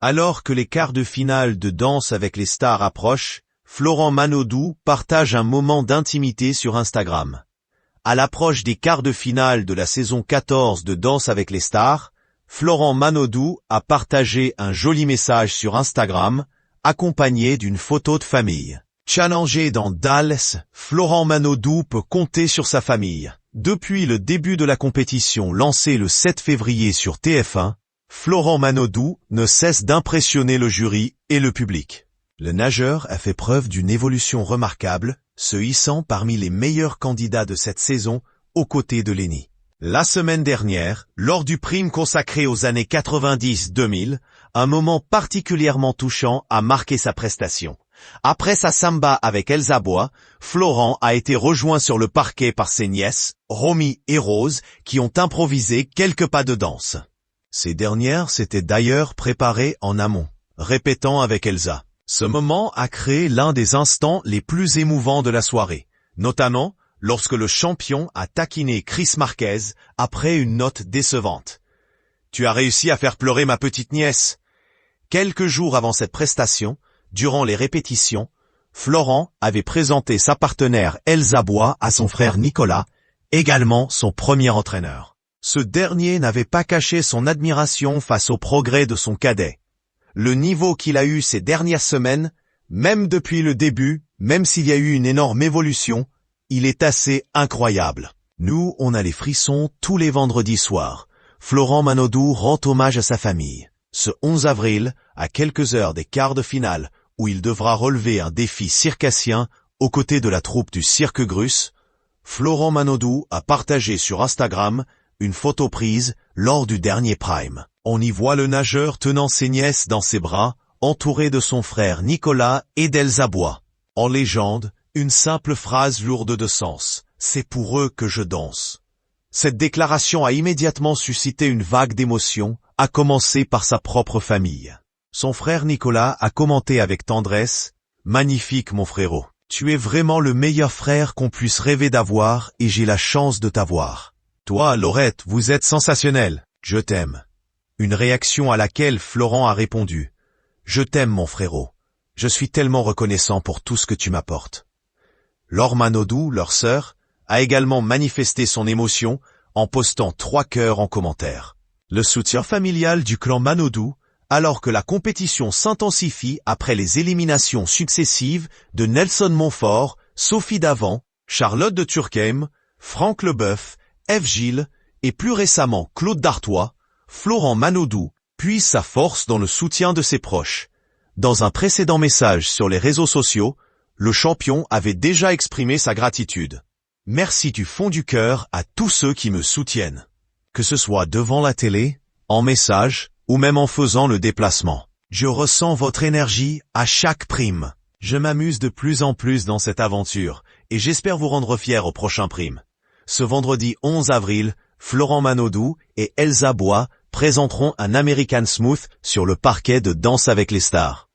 Alors que les quarts de finale de Danse avec les stars approchent, Florent Manodou partage un moment d'intimité sur Instagram. À l'approche des quarts de finale de la saison 14 de Danse avec les stars, Florent Manodou a partagé un joli message sur Instagram, accompagné d'une photo de famille. Challengé dans Dallas, Florent Manodou peut compter sur sa famille. Depuis le début de la compétition lancée le 7 février sur TF1, Florent Manodou ne cesse d'impressionner le jury et le public. Le nageur a fait preuve d'une évolution remarquable, se hissant parmi les meilleurs candidats de cette saison, aux côtés de Lenny. La semaine dernière, lors du prime consacré aux années 90-2000, un moment particulièrement touchant a marqué sa prestation. Après sa samba avec Elsa Bois, Florent a été rejoint sur le parquet par ses nièces, Romy et Rose, qui ont improvisé quelques pas de danse. Ces dernières s'étaient d'ailleurs préparées en amont, répétant avec Elsa. Ce moment a créé l'un des instants les plus émouvants de la soirée, notamment lorsque le champion a taquiné Chris Marquez après une note décevante. « Tu as réussi à faire pleurer ma petite nièce !» Quelques jours avant cette prestation, durant les répétitions, Florent avait présenté sa partenaire Elsa Bois à son frère Nicolas, également son premier entraîneur. Ce dernier n'avait pas caché son admiration face au progrès de son cadet. Le niveau qu'il a eu ces dernières semaines, même depuis le début, même s'il y a eu une énorme évolution, il est assez incroyable. Nous, on a les frissons tous les vendredis soirs. Florent Manodou rend hommage à sa famille. Ce 11 avril, à quelques heures des quarts de finale, où il devra relever un défi circassien aux côtés de la troupe du Cirque Grus, Florent Manodou a partagé sur Instagram une photo prise lors du dernier prime. On y voit le nageur tenant ses nièces dans ses bras, entouré de son frère Nicolas et d'Elsa Bois. En légende, une simple phrase lourde de sens. C'est pour eux que je danse. Cette déclaration a immédiatement suscité une vague d'émotions, à commencer par sa propre famille. Son frère Nicolas a commenté avec tendresse « Magnifique mon frérot. Tu es vraiment le meilleur frère qu'on puisse rêver d'avoir et j'ai la chance de t'avoir. Toi, Laurette, vous êtes sensationnel. Je t'aime. » Une réaction à laquelle Florent a répondu « Je t'aime mon frérot. Je suis tellement reconnaissant pour tout ce que tu m'apportes. » Laure Manodou, leur sœur, a également manifesté son émotion en postant 3 cœurs en commentaire. Le soutien familial du clan Manodou, alors que la compétition s'intensifie après les éliminations successives de Nelson Montfort, Sophie Davant, Charlotte de Turckheim, Franck Leboeuf, Ève Gilles et plus récemment Claude Dartois, Florent Manodou puise sa force dans le soutien de ses proches. Dans un précédent message sur les réseaux sociaux, le champion avait déjà exprimé sa gratitude. « Merci du fond du cœur à tous ceux qui me soutiennent. Que ce soit devant la télé, en message, ou même en faisant le déplacement. Je ressens votre énergie à chaque prime. Je m'amuse de plus en plus dans cette aventure, et j'espère vous rendre fiers au prochain prime. » Ce vendredi 11 avril, Florent Manodou et Elsa Bois présenteront un American Smooth sur le parquet de Danse avec les stars.